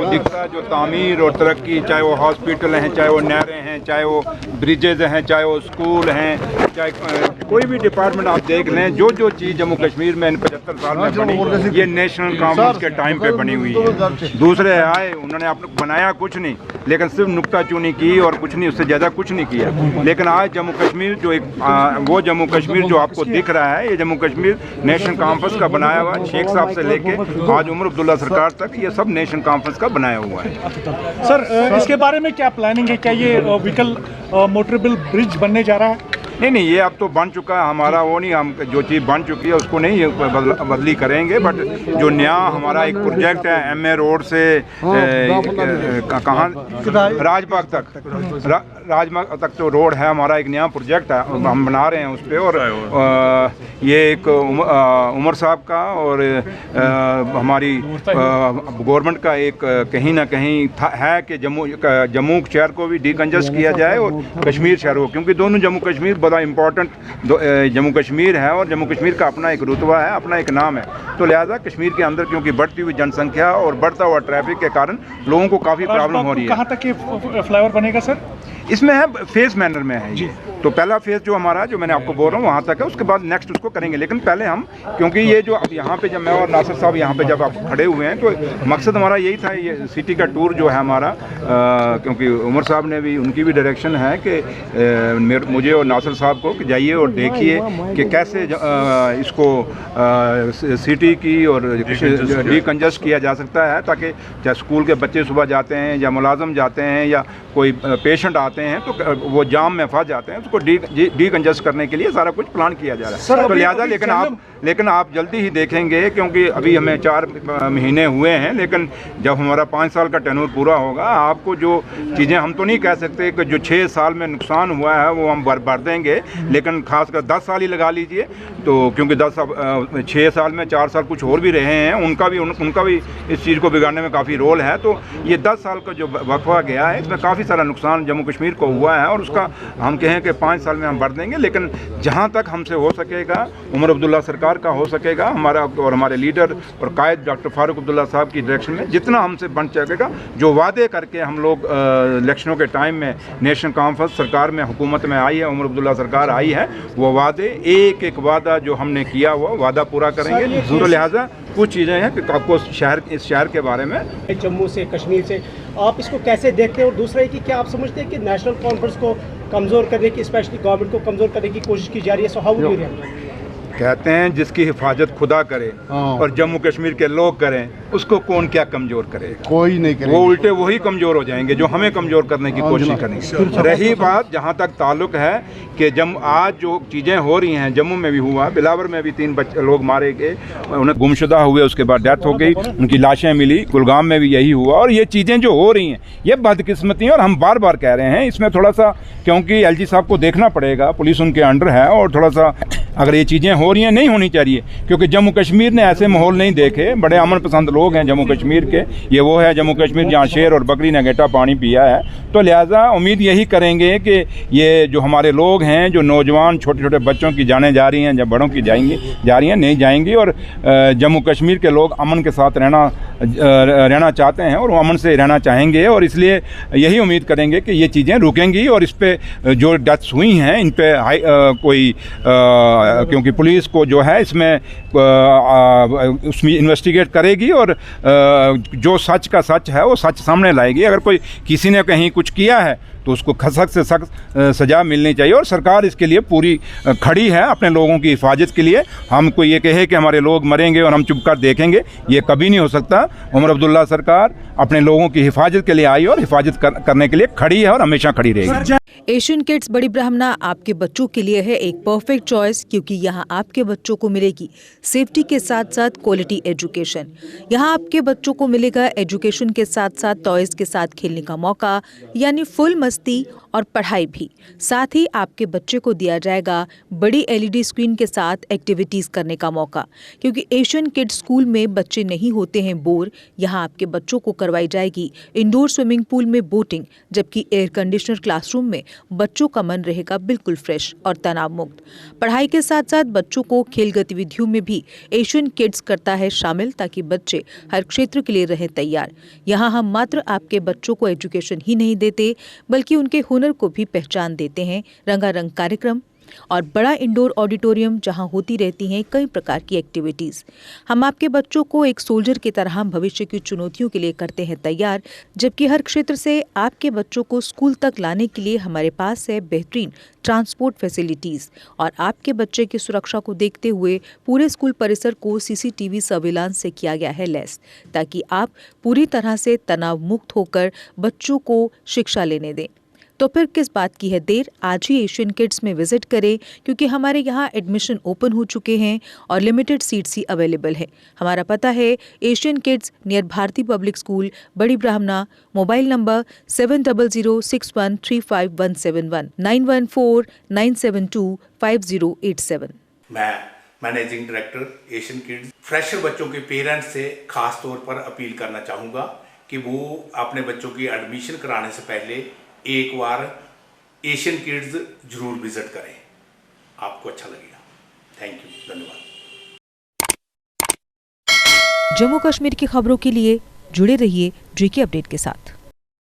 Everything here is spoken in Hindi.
आपको दिखता है जो तामीर और तरक्की, चाहे वो हॉस्पिटल हैं, चाहे वो नहरें हैं, चाहे वो ब्रिजेज हैं, चाहे वो स्कूल हैं, चाहे कोई भी डिपार्टमेंट आप देख लें, जो जो चीज़ जम्मू कश्मीर में इन 75 साल में बनी, ये नेशनल कॉन्फ्रेंस के टाइम पे बनी हुई है। दूसरे आए, उन्होंने आपने बनाया कुछ नहीं, लेकिन सिर्फ नुक्ताचीनी की और कुछ नहीं, उससे ज़्यादा कुछ नहीं किया। लेकिन आज जम्मू कश्मीर जो एक वो जम्मू कश्मीर जो आपको दिख रहा है, ये जम्मू कश्मीर नेशनल कॉन्फ्रेंस का बनाया हुआ, शेख साहब से लेके आज उमर अब्दुल्ला सरकार तक, ये सब नेशनल कॉन्फ्रेंस का बनाया हुआ है। सर, इसके बारे में क्या प्लानिंग है? क्या ये व्हीकल मोटरेबल ब्रिज बनने जा रहा है? नहीं, ये अब तो बन चुका है, हमारा वो नहीं, हम जो चीज़ बन चुकी है उसको नहीं बदली करेंगे। बट जो नया हमारा एक प्रोजेक्ट है एमए रोड से कहाँ राजबाग तक जो रोड है, हमारा एक नया प्रोजेक्ट है, हम बना रहे हैं उस पर। और ये एक उमर साहब का और हमारी गवर्नमेंट का एक कहीं ना कहीं है कि जम्मू शहर को भी डिकंजस्ट किया जाए और कश्मीर शहर को, क्योंकि दोनों जम्मू कश्मीर बड़ा इम्पोर्टेंट जम्मू कश्मीर है और जम्मू कश्मीर का अपना एक रुतबा है, अपना एक नाम है। तो लिहाजा कश्मीर के अंदर क्योंकि बढ़ती हुई जनसंख्या और बढ़ता हुआ ट्रैफिक के कारण लोगों को काफ़ी प्रॉब्लम हो रही है। कहाँ तक ये फ्लाईओवर बनेगा सर? इसमें है फेज मैनर में है ये। तो पहला फेज जो हमारा, जो मैंने आपको बोल रहा हूँ, वहाँ तक है, उसके बाद नेक्स्ट उसको करेंगे। लेकिन पहले हम, क्योंकि ये जो अब यहाँ पे जब मैं और नासिर साहब यहाँ पे जब आप खड़े हुए हैं, तो मकसद हमारा यही था, ये सिटी का टूर जो है हमारा, क्योंकि उमर साहब ने भी, उनकी भी डायरेक्शन है कि मुझे और नासिर साहब को कि जाइए और देखिए कि कैसे इसको सिटी की और डिकंजस्ट किया जा सकता है, ताकि चाहे स्कूल के बच्चे सुबह जाते हैं या मुलाजम जाते हैं या कोई पेशेंट आते हैं तो वो जाम में फंस जाते हैं, उसको डिकंजस्ट करने के लिए सारा कुछ प्लान किया जा रहा है। तो लिहाजा लेकिन आप जल्दी ही देखेंगे, क्योंकि अभी हमें 4 महीने हुए हैं, लेकिन जब हमारा 5 साल का टेन्योर पूरा होगा, आपको जो चीज़ें, हम तो नहीं कह सकते कि जो 6 साल में नुकसान हुआ है वो हम भर देंगे, लेकिन खासकर 10 साल ही लगा लीजिए, तो क्योंकि 6 साल में 4 साल कुछ और भी रहे हैं, उनका भी इस चीज़ को बिगाड़ने में काफ़ी रोल है। तो ये 10 साल का जो वक्फा गया है, इसमें काफ़ी सारा नुकसान जम्मू कश्मीर को हुआ है और उसका हम कहें कि 5 साल में हम भर देंगे। लेकिन जहाँ तक हमसे हो सकेगा, उमर अब्दुल्ला सरकार का हो सकेगा, हमारा और हमारे लीडर और कायद डॉक्टर फारूक अब्दुल्ला साहब की डायरेक्शन में जितना हमसे बन सकेगा, जो वादे करके हम लोग इलेक्शनों के टाइम में नेशनल कॉन्फ्रेंस सरकार में, हुकूमत में आई है, उमर अब्दुल्ला सरकार आई है, वो वादे एक एक वादा जो हमने किया हुआ वादा पूरा करेंगे। तो लिहाजा कुछ चीज़ें हैं कि आपको इस शहर के बारे में, जम्मू से, कश्मीर से, आप इसको कैसे देखते हैं? और दूसरा है कि क्या आप समझते हैं कि नेशनल कॉन्फ्रेंस को कमज़ोर करने की, स्पेशली गवर्नमेंट को कमज़ोर करने की कोशिश की जा रही है? So how would you react? कहते हैं जिसकी हिफाजत खुदा करे और जम्मू कश्मीर के लोग करें, उसको कौन क्या कमज़ोर करेगा? कोई नहीं करेगा। वो उल्टे वही कमज़ोर हो जाएंगे जो हमें कमज़ोर करने की कोशिश करेंगे। रही बात जहाँ तक ताल्लुक है कि आज जो चीज़ें हो रही हैं, जम्मू में भी हुआ, बिलावर में भी 3 लोग मारे गए, उन्हें गुमशुदा हुए, उसके बाद डेथ हो गई, उनकी लाशें मिली। कुलगाम में भी यही हुआ। और ये चीज़ें जो हो रही हैं, ये बदकिस्मती हैं और हम बार बार कह रहे हैं, इसमें थोड़ा सा, क्योंकि एलजी साहब को देखना पड़ेगा, पुलिस उनके अंडर है, और थोड़ा सा अगर ये चीज़ें हो रही हैं, नहीं होनी चाहिए, क्योंकि जम्मू कश्मीर ने ऐसे माहौल नहीं देखे। बड़े अमन पसंद लोग हैं जम्मू कश्मीर के। ये वो है जम्मू कश्मीर जहाँ शेर और बकरी ने गेटा पानी पिया है। तो लिहाजा उम्मीद यही करेंगे कि ये जो हमारे लोग हैं, जो नौजवान छोटे छोटे बच्चों की जानें जा रही हैं, जब बड़ों की जा रही हैं, नहीं जाएंगी, और जम्मू कश्मीर के लोग अमन के साथ रहना चाहते हैं और वो अमन से रहना चाहेंगे। और इसलिए यही उम्मीद करेंगे कि ये चीज़ें रुकेंगी और इस पर जो डेथ्स हुई हैं, इन पर कोई क्योंकि पुलिस को जो है इसमें उसमें इन्वेस्टिगेट करेगी और जो सच का सच है वो सच सामने लाएगी। अगर कोई किसी ने कहीं कुछ किया है तो उसको सख्त से सख्त सज़ा मिलनी चाहिए और सरकार इसके लिए पूरी खड़ी है अपने लोगों की हिफाजत के लिए। हमको ये कहे कि हमारे लोग मरेंगे और हम चुप कर देखेंगे, ये कभी नहीं हो सकता। उमर अब्दुल्ला सरकार अपने लोगों की हिफाजत के लिए आई और हिफाजत करने के लिए खड़ी है और हमेशा खड़ी रहेगी। एशियन किड्स बड़ी ब्राह्मणा आपके बच्चों के लिए है एक परफेक्ट चॉइस, क्योंकि यहाँ आपके बच्चों को मिलेगी सेफ्टी के साथ साथ क्वालिटी एजुकेशन। यहाँ आपके बच्चों को मिलेगा एजुकेशन के साथ साथ टॉयज के साथ खेलने का मौका, यानी फुल मस्ती और पढ़ाई भी। साथ ही आपके बच्चे को दिया जाएगा बड़ी LED स्क्रीन के साथ एक्टिविटीज करने का मौका, क्योंकि एशियन किड्स स्कूल में बच्चे नहीं होते हैं बोर। यहाँ आपके बच्चों को करवाई जाएगी इंडोर स्विमिंग पूल में बोटिंग, जबकि एयर कंडीशनर क्लासरूम में बच्चों का मन रहेगा बिल्कुल फ्रेश और तनाव मुक्त। पढ़ाई के साथ साथ बच्चों को खेल गतिविधियों में भी एशियन किड्स करता है शामिल, ताकि बच्चे हर क्षेत्र के लिए रहे तैयार। यहाँ हम मात्र आपके बच्चों को एजुकेशन ही नहीं देते, बल्कि उनके हुनर को भी पहचान देते हैं। रंगारंग कार्यक्रम और बड़ा इंडोर ऑडिटोरियम जहां होती रहती हैं कई प्रकार की एक्टिविटीज। हम आपके बच्चों को एक सोल्जर की तरह भविष्य की चुनौतियों के लिए करते हैं तैयार, जबकि हर क्षेत्र से आपके बच्चों को स्कूल तक लाने के लिए हमारे पास है बेहतरीन ट्रांसपोर्ट फैसिलिटीज। और आपके बच्चे की सुरक्षा को देखते हुए पूरे स्कूल परिसर को CCTV सर्विलांस से किया गया है लैस, ताकि आप पूरी तरह से तनाव मुक्त होकर बच्चों को शिक्षा लेने दें। तो फिर किस बात की है देर, आज ही एशियन किड्स में विजिट करें, क्योंकि हमारे यहाँ एडमिशन ओपन हो चुके हैं और लिमिटेड सीट्स ही अवेलेबल है। हमारा पता है Asian kids near Bharati public school, Bari Brahmana. Mobile number 7006135171 9149725087। मैं managing director Asian kids fresher बच्चों के पेरेंट्स से खास तौर पर अपील करना चाहूँगा कि वो अपने बच्चों की एडमिशन कराने से पहले एक बार एशियन किड्स जरूर विजिट करें, आपको अच्छा लगेगा। थैंक यू, धन्यवाद। जम्मू कश्मीर की खबरों के लिए जुड़े रहिए GK अपडेट के साथ।